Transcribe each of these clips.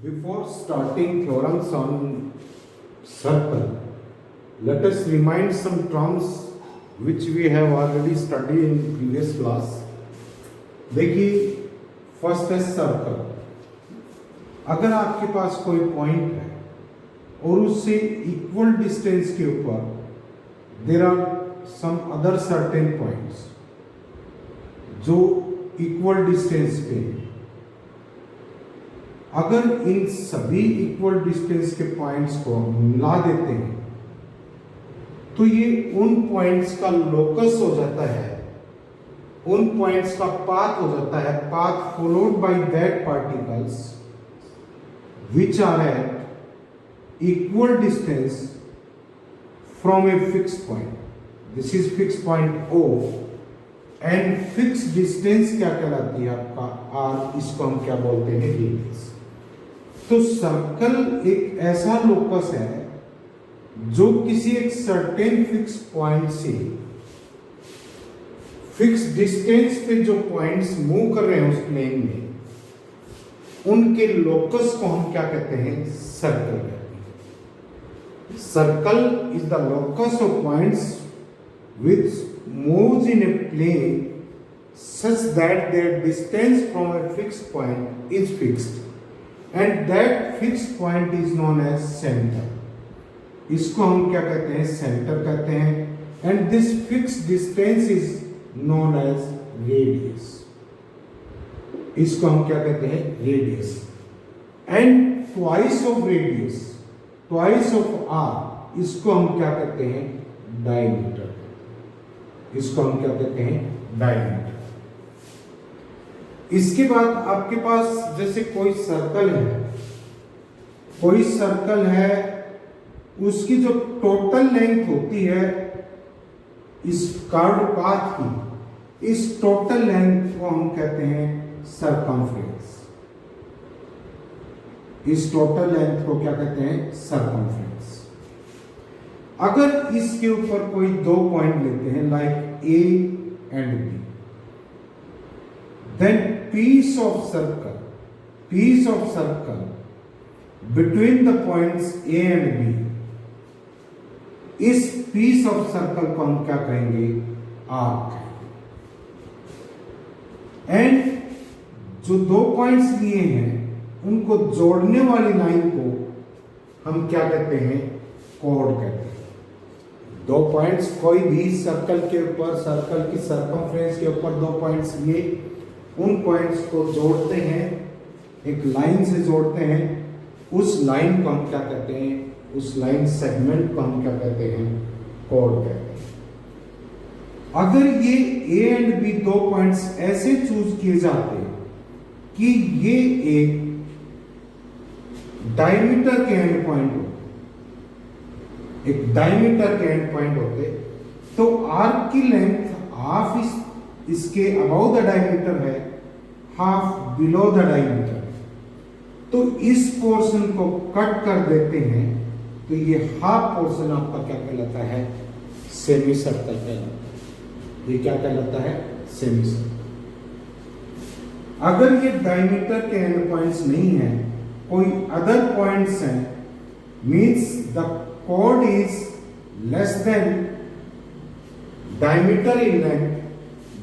Before starting theorems on circle, let us remind some terms which we have already studied in previous class. देखिए, first है circle. अगर आपके पास कोई point है और उससे इक्वल डिस्टेंस के ऊपर there are some other certain points जो इक्वल डिस्टेंस पे, अगर इन सभी इक्वल डिस्टेंस के पॉइंट्स को मिला देते हैं तो ये उन पॉइंट्स का लोकस हो जाता है, उन पॉइंट्स का पाथ हो जाता है, path followed by that particles which are at equal distance from a fixed point. This is fixed point O and fixed distance क्या कहलाती है आपका R, इसको हम क्या बोलते हैं, रेडियस. तो सर्कल एक ऐसा लोकस है जो किसी एक सर्टेन फिक्स पॉइंट से फिक्स डिस्टेंस पे जो पॉइंट्स मूव कर रहे हैं उस प्लेन में, उनके लोकस को हम क्या कहते हैं, सर्कल कहते हैं. Circle is the locus of points which moves in a plane such that their distance from a fixed point is fixed and that fixed point is known as center. इसको हम क्या कहते हैं, सेंटर कहते हैं. and this fixed distance is known as radius. इसको हम क्या कहते हैं, radius. And twice of radius, twice of R, इसको हम क्या कहते हैं, डायमीटर. इसको हम क्या कहते हैं, डायमीटर. इसके बाद आपके पास जैसे कोई सर्कल है, कोई सर्कल है, उसकी जो टोटल लेंथ होती है इस कर्व पाथ की, इस टोटल लेंथ को हम कहते हैं सरकमफ्रेंस. इस टोटल लेंथ को क्या कहते हैं, सरकमफ्रेंस. अगर इसके ऊपर कोई दो पॉइंट लेते हैं like A and B, then piece of circle, piece of circle between the points A and B, इस पीस ऑफ सर्कल को हम क्या कहेंगे, आर्क. एंड जो दो पॉइंट्स लिए हैं उनको जोड़ने वाली लाइन को हम क्या कहते हैं, कॉर्ड कहते हैं. दो पॉइंट्स, कोई भी सर्कल के ऊपर, सर्कल की सर्कमफ्रेंस के ऊपर दो पॉइंट्स लिए, उन पॉइंट्स को जोड़ते हैं, एक लाइन से जोड़ते हैं. उस लाइन को हम क्या कहते हैं, उस लाइन सेगमेंट को हम क्या कहते हैं, कॉर्ड कहते हैं. अगर ये ए एंड बी दो पॉइंट्स ऐसे चूज किए जाते हैं कि ये एक डायमीटर के एंड पॉइंट हो, एक डायमीटर के एंड पॉइंट होते, तो आर्क की लेंथ हाफ इसके अबव द डायमीटर है, हाफ बिलो द डायमीटर. तो इस पोर्शन को कट कर देते हैं तो ये हाफ पोर्शन आपका क्या कहलाता है, सेमी सर्कल कहलाता है. ये क्या कहलाता है, सेमी सर्कल. अगर ये डायमीटर के एंड पॉइंट्स नहीं है, कोई अदर पॉइंट्स हैं, means the chord is less than diameter in length,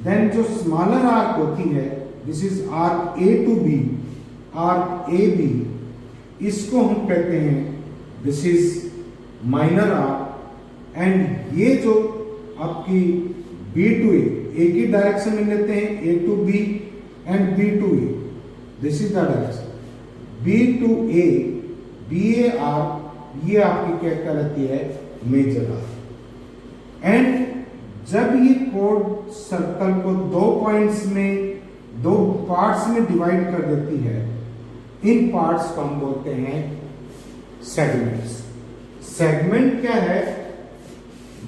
then जो स्मॉलर आर्क होती है, this is arc A to B, arc A B, इसको हम कहते हैं this is minor arc. And ये जो आपकी बी टू ए, एक ही डायरेक्शन में लेते हैं, A to B and B to A. This is the direction. B to A, BAR, ये आपकी क्या कहलाती है, मेजर आर्क. एंड जब ये कॉर्ड सर्कल को दो पॉइंट्स में, दो पार्ट्स में डिवाइड कर देती है, इन पार्ट्स को हम बोलते हैं सेगमेंट्स. सेगमेंट क्या है,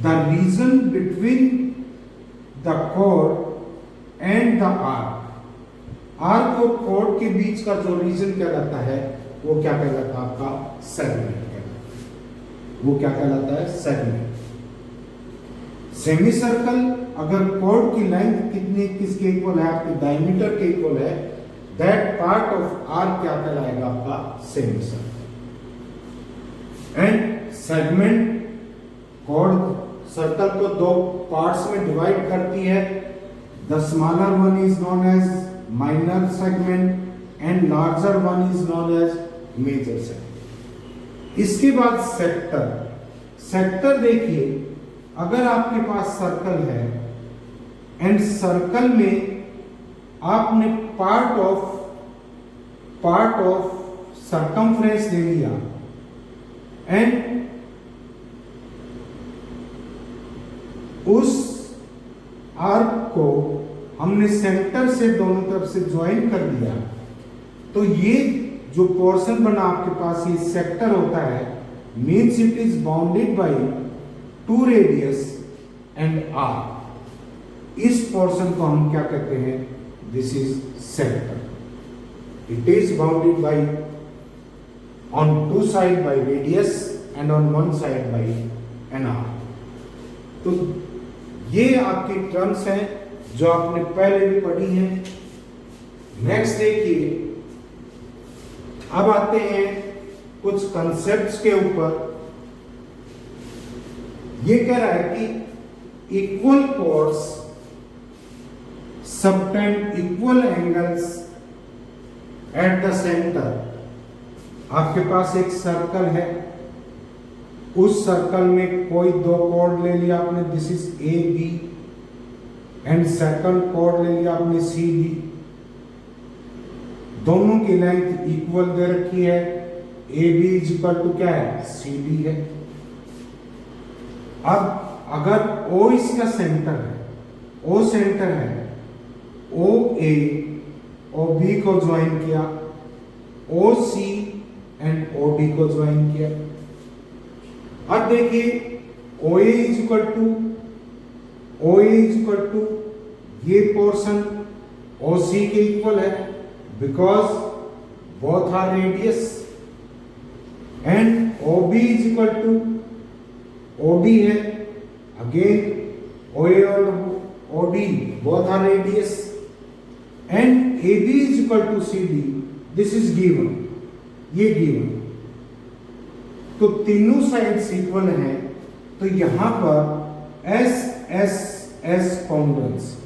the region between the chord and the arc. Arc और कॉर्ड के बीच का जो रीजन कहलाता है वो क्या कहलाता है, आपका सेगमेंट कहलाता है. वो क्या कहलाता है, सेगमेंट. सेमी सर्कल, अगर कॉर्ड की लेंथ कितनी, किसके इक्वल है, आपके डायमीटर के इक्वल है, दैट पार्ट ऑफ आर्क क्या कहलाएगा आपका semi circle. And segment chord circle को दो पार्ट्स में डिवाइड करती है। The smaller one is known as minor segment and larger one is known as major segment. इसके बाद सेक्टर। सेक्टर देखिए, अगर आपके पास सर्कल है एंड सर्कल में आपने पार्ट ऑफ सरकमफ्रेंस ले लिया एंड उस आर्क को हमने सेंटर से दोनों तरफ से ज्वाइन कर दिया, तो ये जो पोर्शन बना आपके पास ये सेक्टर होता है, means it is bounded by two radius and arc. इस पोर्शन को हम क्या कहते हैं, this is sector. It is bounded by on two side by radius and on one side by an arc. तो ये आपकी टर्म्स हैं जो आपने पहले भी पढ़ी हैं। नेक्स्ट देखिए, अब आते हैं कुछ कंसेप्ट्स के ऊपर। ये कह रहा है कि equal course subtend equal angles at the centre. आपके पास एक सर्कल है, उस सर्कल में कोई दो कॉर्ड ले लिया आपने, this is A B, and second chord ले लिया आपने सी डी। दोनों की लेंथ इक्वल दे रखी है, A B is equal to क्या है, सी डी है। अब अगर ओ इसका सेंटर है, ओ सेंटर है, ओ ए ओ बी को ज्वाइन किया, O C and O D को ज्वाइन किया। अब देखिए O A is equal to ये पोर्शन ओ सी के इक्वल है, because both are radius, and O B is equal to O D है, अगेन ओ ए और O D both are radius, and A B is equal to C D, this is given, ये given. तो तीनों sides equal हैं, तो यहां पर S S S congruence,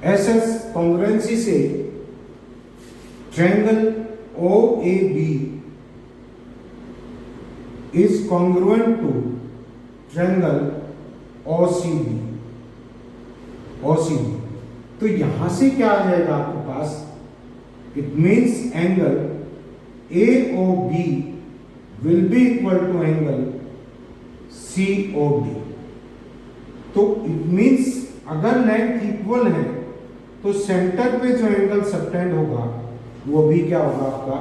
S S congruency से triangle O A B is congruent to triangle O C B, O C B. तो यहां से क्या आ जाएगा आपके पास, it means angle AOB will be equal to angle COD। तो it means अगर लेंथ इक्वल है तो सेंटर पे जो एंगल सबटेंड होगा वो भी क्या होगा आपका,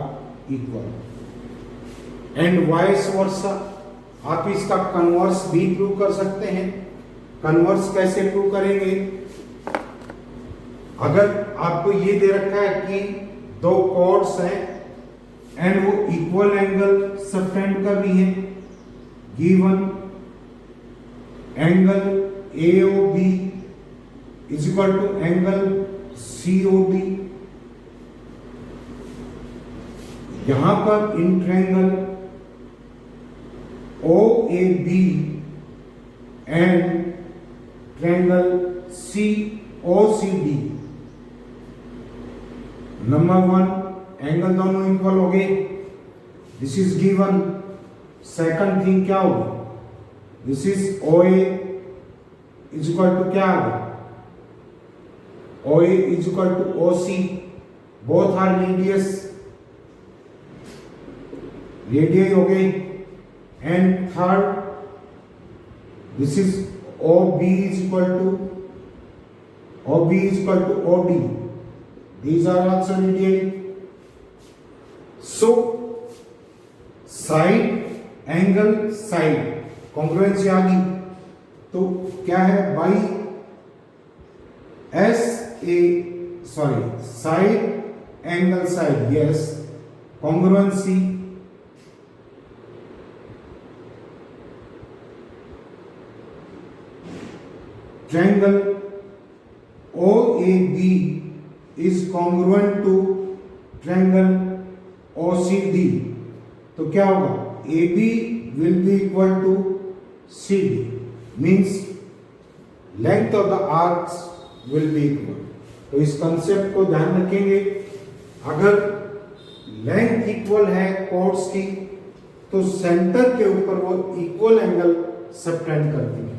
इक्वल। एंड वाइस वर्सा, आप इसका कन्वर्स भी प्रूव कर सकते हैं। कन्वर्स कैसे प्रूव करेंगे, अगर आपको ये दे रखा है कि दो कॉर्ड्स हैं एंड वो इक्वल एंगल सबटेंड कर रही है, given angle AOB is equal to angle COD। यहां पर in triangle OAB and triangle COCD, number one angle दोनों इक्वल हो गए, this is given. Second thing क्या होगी, this is OA is equal to क्या होगा, OA is equal to OC, both are radius, radius हो गई। And third, this is OB is equal to OD, these are also radii। so side angle side congruency आ गई, तो क्या है, by side angle side, yes, congruency triangle OAB is congruent to triangle OCD. तो क्या होगा? AB will be equal to CD, means length of the arcs will be equal. तो इस concept को ध्यान रखेंगे। अगर लेंथ इक्वल है कॉर्ड्स की तो सेंटर के ऊपर वो इक्वल एंगल सबटेंड करती है,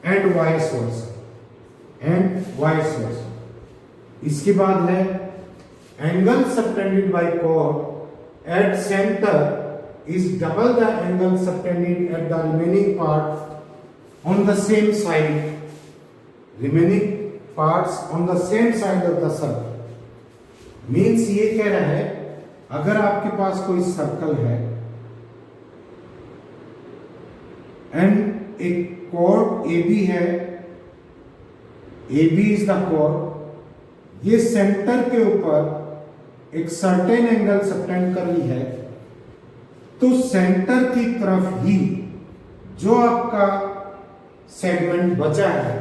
एंड वाइस वर्सा। इसके बाद है angle subtended by chord at centre is double the angle subtended at the remaining part on the same side, remaining parts on the same side of the circle. Means ये कह रहा है अगर आपके पास कोई सर्कल है एंड एक cord AB है, AB इज द कॉर्ड, ये सेंटर के ऊपर एक सर्टेन एंगल सबटेंड कर रही है, तो सेंटर की तरफ ही जो आपका सेगमेंट बचा है,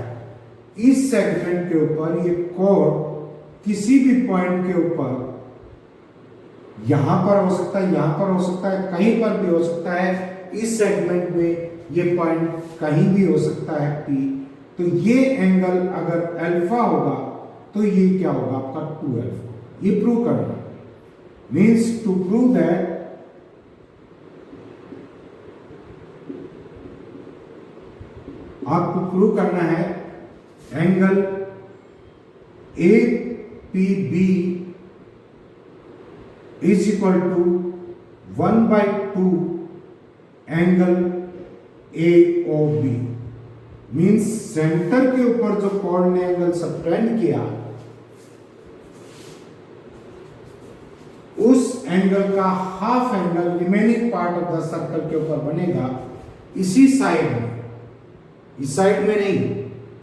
इस सेगमेंट के ऊपर ये कॉर्ड किसी भी पॉइंट के ऊपर, यहां पर हो सकता है, यहां पर हो सकता है, कहीं पर भी हो सकता है, इस सेगमेंट में ये पॉइंट कहीं भी हो सकता है P, तो ये एंगल अगर अल्फा होगा तो ये क्या होगा आपका 2α। ये प्रूव करना, मीन्स टू प्रूव दैट आपको प्रूव करना है angle APB is equal to 1/2 angle AOB। Means centre के ऊपर जो कॉर्ड ने एंगल सबटेंड किया, उस एंगल का half angle remaining part of the circle के ऊपर बनेगा, इसी साइड में, इस साइड में नहीं,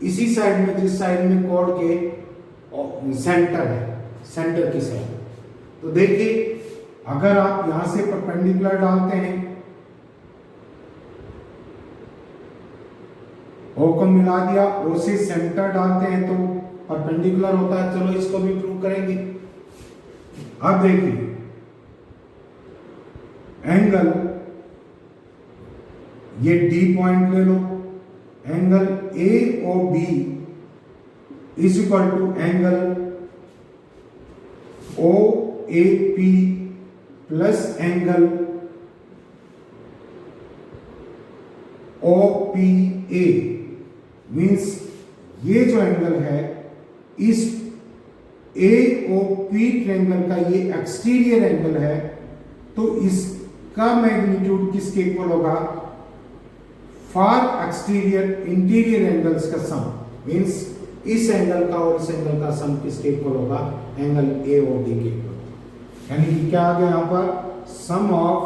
इसी साइड में, जिस साइड में कॉर्ड के सेंटर है, सेंटर की साइड। तो देखिए अगर आप यहां से परपेंडिकुलर डालते हैं, O को मिला दिया, O से सेंटर डालते हैं तो परपेंडिकुलर होता है। चलो इसको भी प्रूव करेंगे। अब देखिए एंगल, ये D पॉइंट ले लो, angle AOB is equal to angle OAP plus angle OPA। Means ये जो एंगल है, इस AOP ट्रायंगल का ये एक्सटीरियर एंगल है, तो इसका मैग्नीट्यूड किसके इक्वल होगा? फार एक्सटीरियर इंटीरियर एंगल्स का सम। मीन्स इस एंगल का और इस एंगल का सम किसके इक्वल होगा? एंगल AOB के इक्वल। यानी कि क्या आ गया यहां पर? Sum of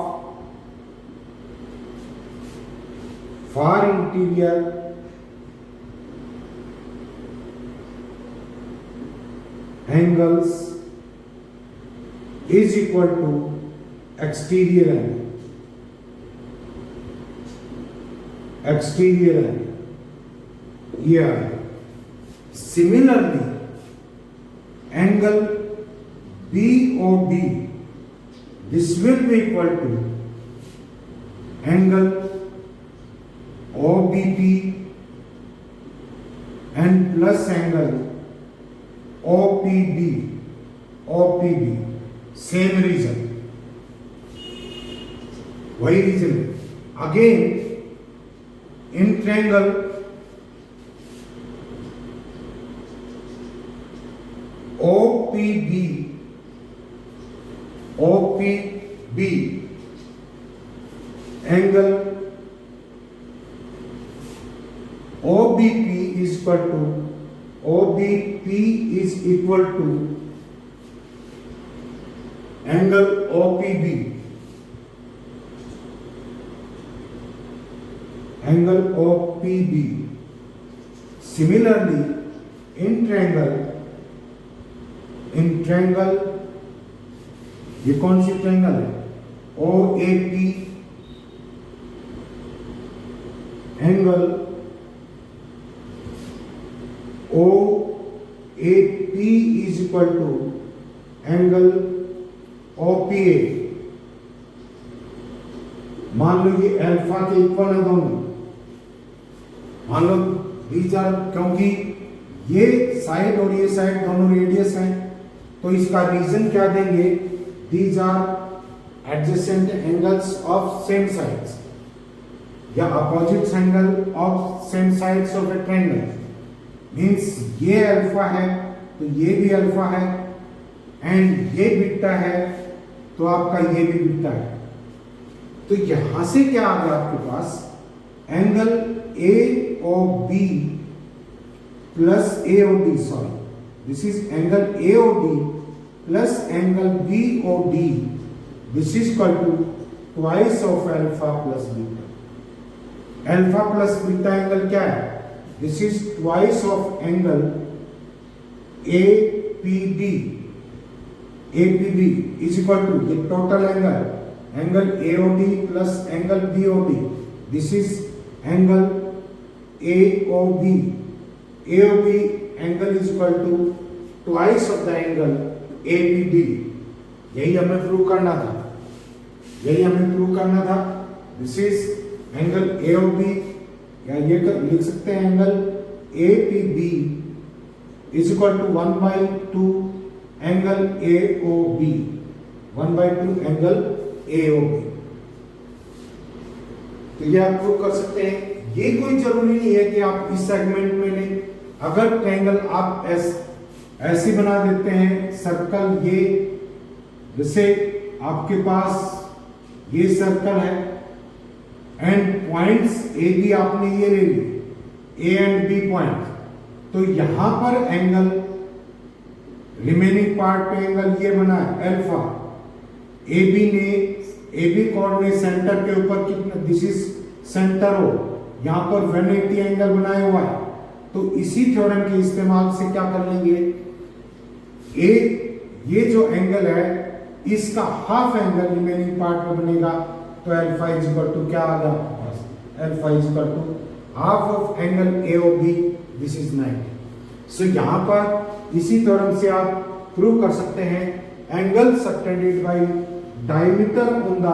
far interior angles is equal to exterior angle, exterior angle। here similarly angle BOD, this will be equal to angle OBP and plus angle OPB, same reason, वही reason. Again in triangle OPB angle OBP is equal to OBP is equal to angle OPB, angle OPB। Similarly in triangle ये कौन सी triangle है? OAP angle OAP equal to angle OPA। मान लो ये alpha के equal है दोनों, मान लो दीज आर, क्योंकि ये साइड और ये साइड दोनों रेडियस हैं, तो इसका रीजन क्या देंगे, these are adjacent angles of same sides या opposite angle of same sides of a triangle. Means ये अल्फा है तो ये भी अल्फा है, एंड ये बीटा है तो आपका ये भी बीटा है। तो यहां से क्या आ गया आपके पास, angle AOB plus AOD, sorry this is angle AOD plus angle BOD, this is equal to twice of alpha plus beta. Alpha plus beta angle क्या है, this is twice of angle APB is equal to ये total angle AOD plus angle BOD, this is angle AOB angle is equal to twice of the angle ABD। यही हमें prove करना था, this is angle AOB, या ये लिख सकते हैं angle APB is equal to 1/2 angle AOB, 1/2 angle AOB। तो ये आप प्रूव कर सकते हैं। ये कोई जरूरी नहीं है कि आप इस सेगमेंट में लें, अगर ट्रायंगल आप ऐसे बना देते हैं सर्कल, ये जैसे आपके पास ये सर्कल है एंड पॉइंट्स ए बी आपने ये ले लिए, A एंड B पॉइंट, तो यहां पर एंगल रिमेनिंग पार्ट पे एंगल ये बना है अल्फा। AB कॉर्ड ने सेंटर के ऊपर कितना, दिस इज सेंटर हो, यहां पर 180 एंगल बनाया हुआ है। तो इसी थ्योरम के इस्तेमाल से क्या कर लेंगे, ये जो एंगल है इसका हाफ एंगल रिमेनिंग पार्ट में बनेगा, तो अल्फा इज इक्वल टू क्या आ गया, alpha is equal to half of angle AOB, this is 90। So यहां पर इसी थ्योरम से आप प्रूव कर सकते हैं angle subtended by diameter on the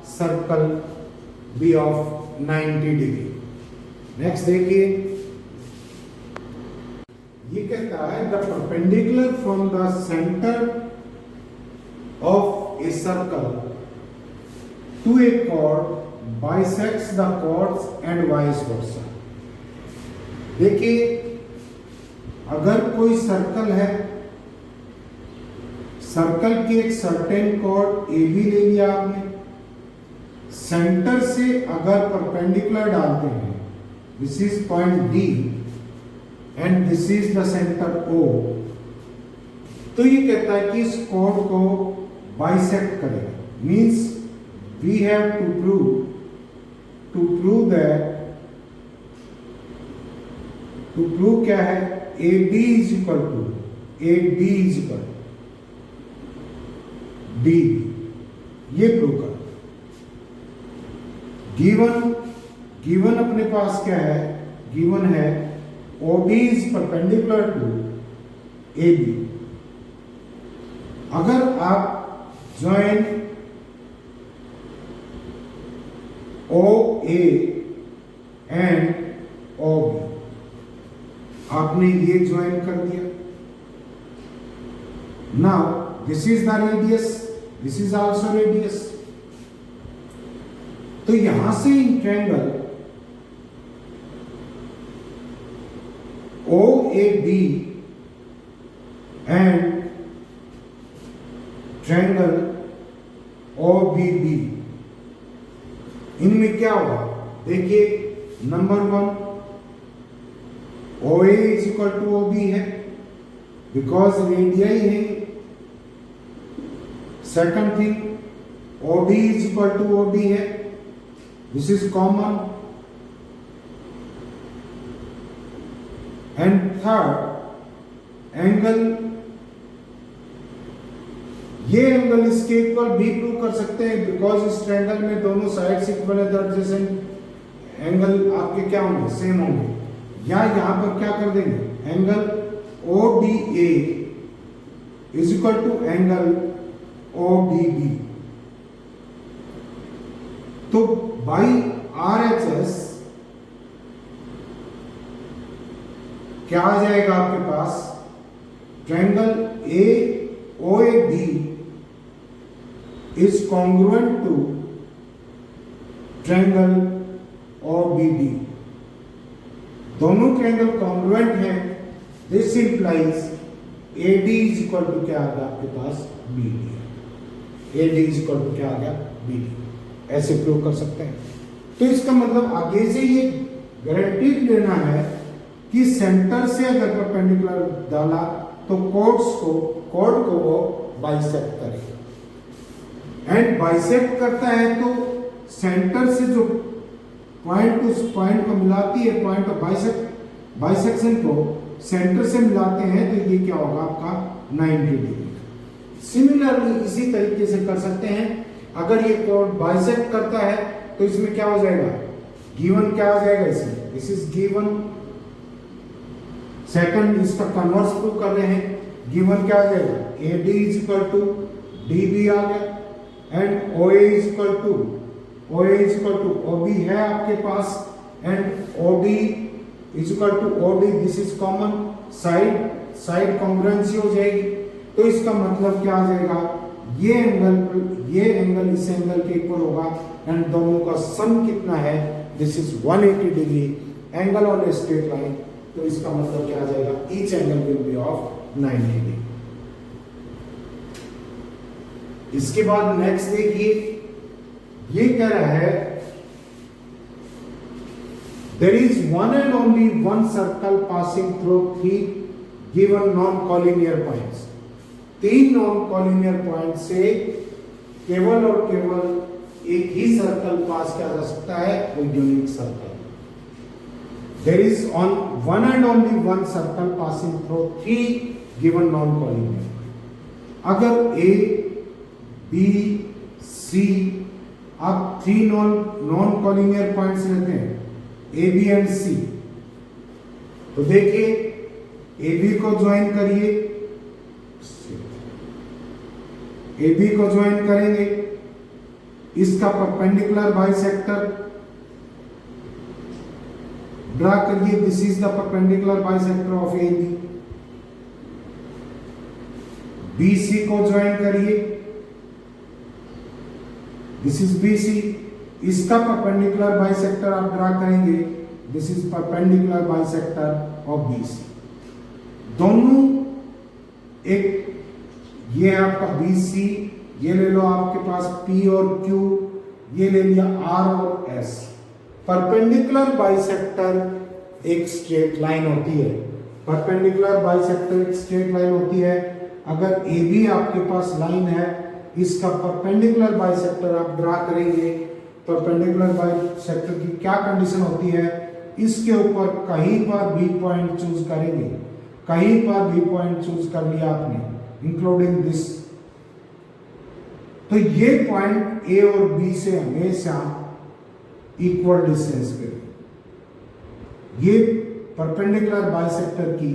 circle be of 90 degree. Next देखिए, ये कहता है the perpendicular from the centre of a circle to a chord bisects the chords and vice versa. देखिए, अगर कोई सर्कल है, सर्कल की एक सर्टेन कॉर्ड AB ले लिया आपने, सेंटर से अगर परपेंडिकुलर डालते हैं, this is point D and this is the centre O, तो ये कहता है कि इस कॉर्ड को बाइसेक्ट करेगा। Means we have to prove क्या है, AD is equal to D, ये प्रूव कर। गिवन अपने पास क्या है, गिवन है OB is perpendicular to AB। अगर आप ज्वाइन OA एंड OB, आपने ये ज्वाइन कर दिया, now this is the radius, this is also radius. तो यहां से in triangle OAB and triangle OBB, इनमें क्या होगा, देखिए number 1 OA is equal to OB है बिकॉज रेडियाई है। Second thing OD is equal to OB है, this is common. And third angle, ये एंगल इसके इक्वल भी प्रूव कर सकते हैं बिकॉज इस ट्रायंगल में दोनों साइड्स इक्वल है, तो एडजेसेंट एंगल आपके क्या होंगे, सेम होंगे। या यहां पर क्या कर देंगे, angle ODA is equal to angle ODB। तो बाई RHS क्या आ जाएगा आपके पास, triangle AOAB is congruent to triangle OBD। दोनों ट्रायंगल कॉन्ग्रुएंट हैं, this implies AD is equal to क्या आ गया आपके पास, BD। AD is equal to क्या आ गया, BD। ऐसे प्रूव कर सकते हैं। तो इसका मतलब आगे से ये गारंटी लेना है कि सेंटर से अगर परपेंडिकुलर डाला तो कोड को वो बाइसेक्ट करेगा। एंड बाइसेक्ट करता है तो सेंटर से जो पॉइंट उस पॉइंट को मिलाती है, पॉइंट ऑफ बाइसेक्शन को सेंटर से मिलाते हैं, तो ये क्या होगा आपका 90 डिग्री। सिमिलरली इसी तरीके से कर सकते हैं, अगर ये कोड बाइसेक्ट करता है तो इसमें क्या हो जाएगा, गिवन क्या हो जाएगा, इसमें दिस इज गिवन। सेकंड इसका कन्वर्स प्रूव कर रहे हैं, गिवन क्या आ जाएगा, AD is equal to DB आ गया and OA is equal to OB है आपके पास and OD is equal to OD, this is common, side congruency हो जाएगी। तो इसका मतलब क्या आ जाएगा, ये एंगल इस एंगल के इक्वल होगा एंड दोनों का सम कितना है, this is 180 degree angle on a straight line. तो इसका मतलब क्या आ जाएगा, each angle will be of 90 degree. इसके बाद नेक्स्ट देखिए, ये कह रहा है there is one and only one circle passing through 3 given non collinear points. 3 non collinear point से केवल और केवल एक ही सर्कल पास किया जा सकता है, वो unique circle. There is on one and only one circle passing through 3 given non collinear. अगर A B C आप 3 नॉन कॉलिनियर पॉइंट्स लेते हैं, A B एंड C, तो देखिए AB को ज्वाइन करिए, AB को ज्वाइन करेंगे, इसका परपेंडिकुलर बाइसेक्टर ड्रा करिए, this is the perpendicular bisector of AB। BC को ज्वाइन करिए, दिस इज BC, इसका परपेंडिकुलर बाइसेक्टर आप ड्रा करेंगे, this is perpendicular bisector of BC। दोनों एक, ये आपका BC, ये ले लो आपके पास P और Q, ये ले लिया R और S। परपेंडिकुलर बाइसेक्टर एक स्ट्रेट लाइन होती है, परपेंडिकुलर बाइसेक्टर एक स्ट्रेट लाइन होती है। अगर AB आपके पास लाइन है, इसका परपेंडिकुलर बाइसेक्टर आप ड्रा करेंगे, परपेंडिकुलर बाइसेक्टर की क्या कंडीशन होती है, इसके ऊपर कहीं पर भी पॉइंट चूज करेंगे, कहीं पर भी पॉइंट चूज कर लिया आपने इंक्लूडिंग दिस, तो ये पॉइंट A और B से हमेशा इक्वल डिस्टेंस पे। ये परपेंडिकुलर बाइसेक्टर की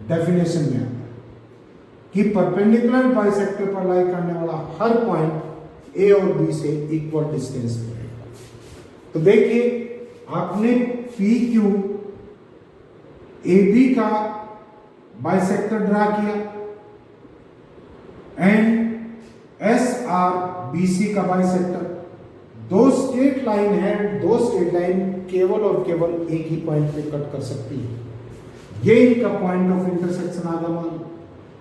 डेफिनेशन में आता है कि परपेंडिकुलर बाइसेक्टर पर लाई करने वाला हर पॉइंट A और B से इक्वल डिस्टेंस पे है। तो देखिए आपने PQ AB का बाइसेक्टर ड्रा किया एंड SR BC का बाइसेक्टर। दो स्ट्रेट लाइन है, दो स्ट्रेट लाइन केवल और केवल एक ही पॉइंट पे कट कर सकती है, ये इनका पॉइंट ऑफ इंटरसेक्शन आ गया।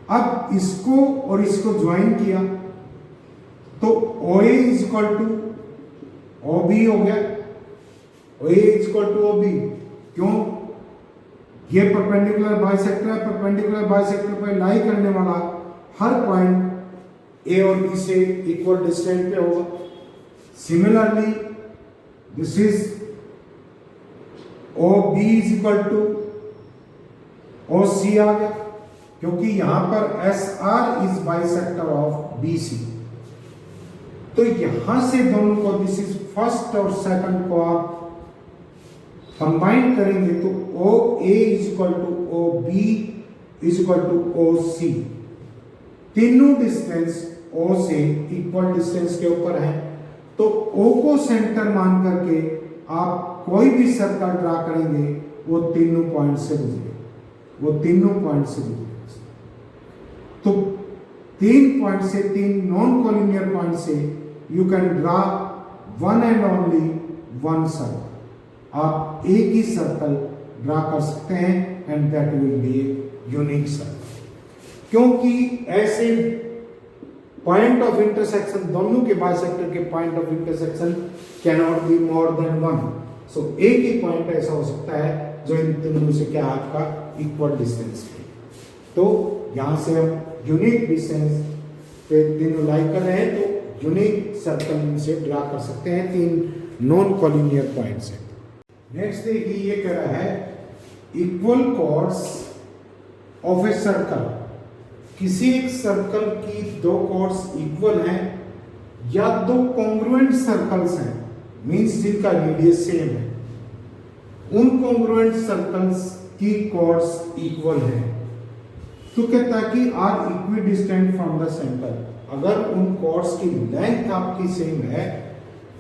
अब इसको और इसको ज्वाइन किया तो OA is equal to OB हो गया, OA is equal to OB। क्यों? ये परपेंडिकुलर बाइसेक्टर है, परपेंडिकुलर बाइसेक्टर पर लाई करने वाला हर पॉइंट A और B से इक्वल डिस्टेंस पे होगा। Similarly this is OB is equal to OC आ गया, क्योंकि यहां पर SR is bisector of BC। तो यहां से दोनों को, दिस इज फर्स्ट और सेकंड को आप कंबाइन करेंगे तो OA is equal to OB is equal to OC। तीनों डिस्टेंस ओ से इक्वल डिस्टेंस के ऊपर है, तो ओ को सेंटर मान करके आप कोई भी सर्कल ड्रा करेंगे वो तीनों पॉइंट से गुजरेगा, वो तीनों पॉइंट से गुजरेगा। तो 3 पॉइंट से, 3 नॉन कोलिनियर पॉइंट से you can draw one and only one circle. आप एक ही सर्कल ड्रा कर सकते हैं and that will be unique circle, क्योंकि ऐसे पॉइंट ऑफ इंटरसेक्शन, दोनों के बाइसेक्टर के point of intersection can not be more than one. So एक ही पॉइंट ऐसा हो सकता है जो इन तीनों से क्या आपका इक्वल डिस्टेंस है। तो यहां से हम यूनिक डिस्टेंस पे तीनों लाइक कर रहे हैं तो यूनिक सर्कल से ड्रा कर सकते हैं 3 नॉन कोलिनियर पॉइंट से। नेक्स्ट देखिए, ये कह रहा है equal chords of a circle. किसी एक सर्कल की 2 कॉर्ड्स इक्वल हैं या 2 कॉन्ग्रुएंट सर्कल्स हैं, मींस जिनका रेडियस सेम है, उन कॉन्ग्रुएंट सर्कल्स की कॉर्ड्स इक्वल हैं, तो कहता है कि are equidistant from the centre. अगर उन कॉर्ड्स की लेंथ आपकी सेम है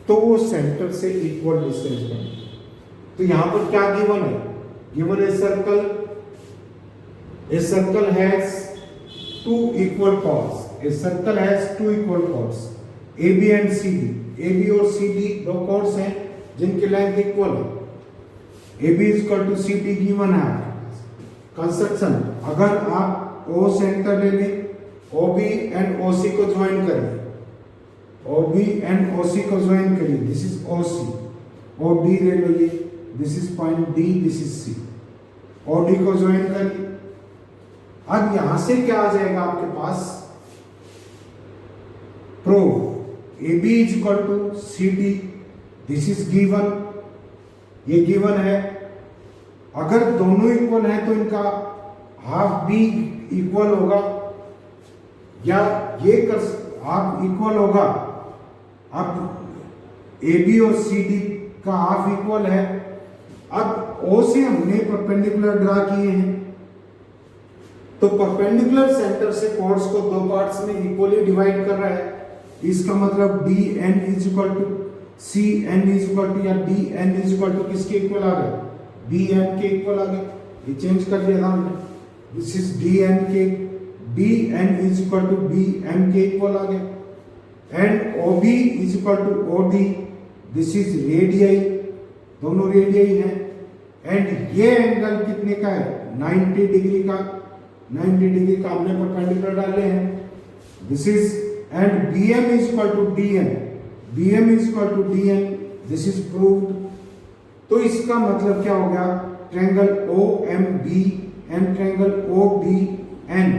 तो वो सेंटर से इक्वल डिस्टेंस पर। तो यहां पर क्या गिवन है? Given a circle has 2 equal chords. A circle has 2 equal chords, AB and CD. AB और CD 2 chords हैं जिनकी लेंथ इक्वल है। AB is equal to CD given है। कंस्ट्रक्शन, अगर आप O सेंटर ले लें, OB एंड OC को ज्वाइन करिए, OB एंड OC को ज्वाइन करिए, दिस इज OC, OD ले लो, ये this is point D, this is C, OD को ज्वाइन करिए। अब यहां से क्या आ जाएगा आपके पास? Prove AB is equal to CD, this is given, ये गिवन है। अगर दोनों इक्वल हैं तो इनका हाफ भी इक्वल होगा, या ये कर हाफ इक्वल होगा। अब AB और CD का हाफ इक्वल है। अब O से हमने परपेंडिकुलर ड्रा किए हैं, तो परपेंडिकुलर सेंटर से कॉर्ड्स को 2 पार्ट्स में इक्वली डिवाइड कर रहा है। इसका मतलब DN is equal to CN is equal to, या DN इज इक्वल टू किसके इक्वल आ गए? BN के इक्वल आ गए। ये चेंज कर दिया था हमने, दिस इज DN के, DN is equal to BM के इक्वल आ गए। And OB is equal to OD, this is radii, दोनों रेडियई हैं। एंड ये एंगल कितने का है? 90 डिग्री का। 90 डिग्री का हमने परपेंडिकुलर डाले हैं, this is, and BM is equal to DN, BM is equal to DN, this is proved. तो इसका मतलब क्या हो गया? Triangle OMB and triangle OBN,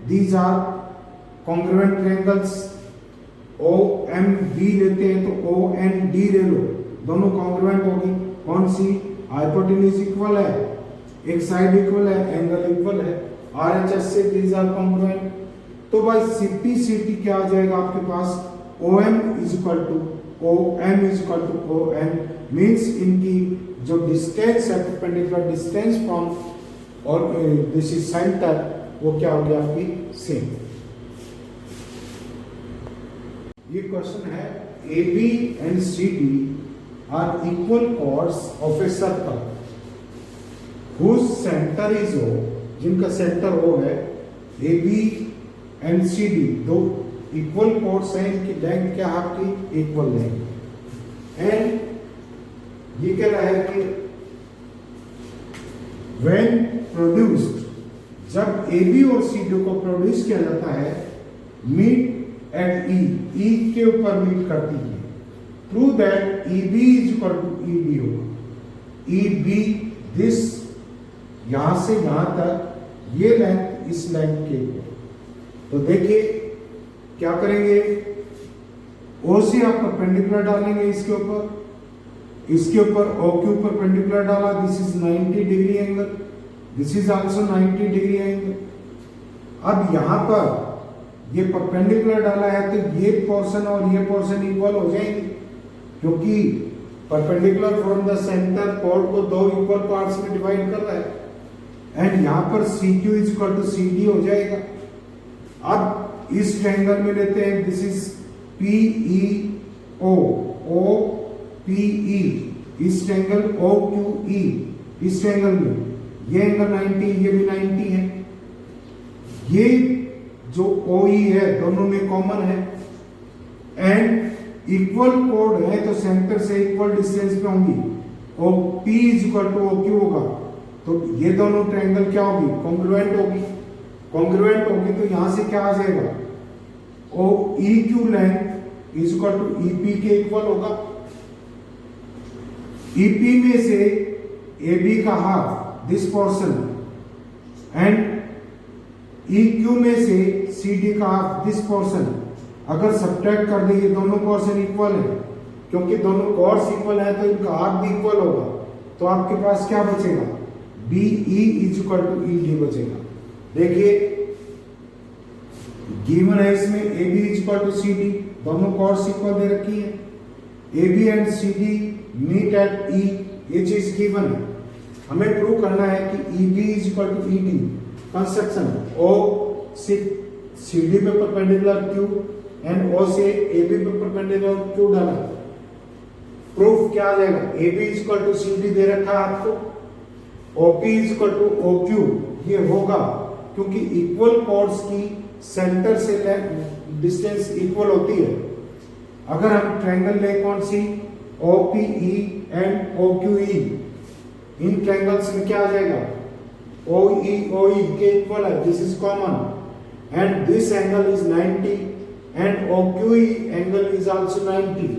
these are congruent triangles. OMB लेते हैं तो OND ले लो, दोनों कॉन्ग्रुएंट होगी। कौन सी? हाइपोटेन्यूज इक्वल है, एक साइड इक्वल है, एंगल इक्वल है। RHS से दीज आर कॉन्ग्रुएंट। तो भाई CPCT क्या आ जाएगा आपके पास? OM is equal to OM is equal to ON, means इनकी जो डिस्टेंस है, परपेंडिकुलर डिस्टेंस फ्रॉम और दिस इज सेंटर, वो क्या हो गया आपकी? सेम। ये क्वेश्चन है, AB and CD are equal chords of a circle whose centre is O, जिनका सेंटर O है। AB and CD 2 equal chords हैं, इनकी लेंथ क्या आपकी? Equal length. एंड ये कह रहा है कि व्हेन प्रोड्यूस्ड, जब AB और CD को प्रोड्यूस किया जाता है, मीट एट E के ऊपर मीट करती है, prove that EB is equal to EB होगा। EB दिस, यहां से यहां तक ये लेंथ इस लेंथ के ऊपर। तो देखिए क्या करेंगे? O से आप परपेंडिकुलर डालेंगे इसके ऊपर, इसके ऊपर O के ऊपर परपेंडिकुलर डाला, this is 90 degree angle, this is also 90 degree angle. अब यहां पर ये परपेंडिकुलर डाला है तो ये पोर्शन और ये पोर्शन इक्वल हो जाएंगे, क्योंकि perpendicular from the centre chord को 2 इक्वल पार्ट्स में डिवाइड कर रहा है। एंड यहां पर CQ is equal to CD हो जाएगा। अब इस ट्रायंगल में लेते हैं, this is P E O, O P E, इस ट्रायंगल ओ क्यू ई, इस ट्रायंगल में ये एंगल 90, ये भी 90 है। ये जो ओ ई है दोनों में कॉमन है एंड इक्वल कोड है, तो सेंटर से इक्वल डिस्टेंस पे होंगी। O P is equal to O Q होगा, तो ये दोनों ट्रायंगल क्या होगी, कॉन्ग्रुएंट होगी। कॉन्ग्रुएंट होगी तो यहां से क्या आ जाएगा, O E Q length is equal to E P के इक्वल होगा। ई पी में से ए बी का half this portion and E Q में से सी डी का हाफ दिस पोर्शन। अगर सब्ट्रैक्ट कर दे, ये दोनों पोर्शन इक्वल है, क्योंकि दोनों कॉर्ड्स इक्वल है तो इनका हाफ भी इक्वल होगा, तो आपके पास क्या बचेगा, B E is equal to E D बचेगा। देखिए गिवन है इसमें A B is equal to C D, दोनों कॉर्ड्स इक्वल दे रखी है, A B and C D meet at E, ये चीज गिवन है। हमें प्रूव करना है कि E B is equal to E D. Construction, O C D पे परपेंडिकुलर क्यू एंड ओ से ए बी पे परपेंडिकुलर क्यू डाला, प्रूफ क्या आ जाएगा, A B is equal to C D दे रखा है आपको, O P is equal to O Q, ये होगा क्योंकि इक्वल कॉर्ड्स की सेंटर से डिस्टेंस इक्वल होती है। अगर हम ट्रायंगल ले कौन सी, O P E and O Q E, इन ट्रायंगल्स में क्या आ जाएगा, ओ ई के इक्वल है, this is common and this angle is 90 and O Q E angle is also 90।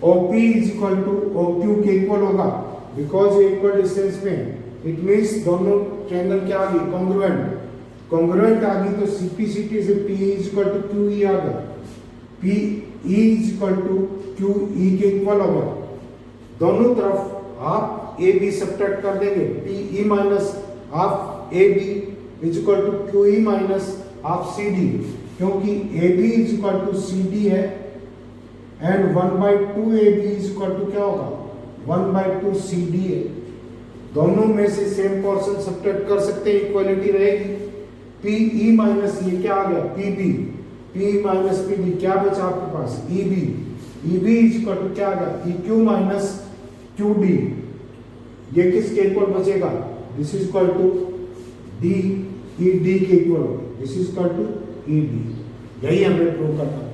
O P is equal to O Q के equal होगा because ये इक्वल डिस्टेंस में, इट मीन्स दोनों ट्रायंगल क्या आ गई, कॉन्ग्रुएंट। कॉन्ग्रुएंट आ गई तो सीपीसीटी से P is equal to Q E आ गया, P E is equal to Q E के इक्वल होगा। दोनों तरफ आप ए बी सब्ट्रैक्ट कर देंगे, P E minus half A B is equal to Q E minus half C D, क्योंकि A B is equal to C D है and 1/2 A B is equal to क्या होगा, 1/2 सी D है। दोनों में से सेम पोर्शन सब्ट्रैक्ट कर सकते हैं, इक्वलिटी रहेगी। पी ई माइनस ये क्या आ गया, P B, P minus P D, क्या बचा आपके पास, E B, E B is equal to क्या आ गया, E Q minus Q D, ये किसके इक्वल बचेगा, this is equal to D, E D के equal, this is equal to E D. यही हमें प्रूव करना है।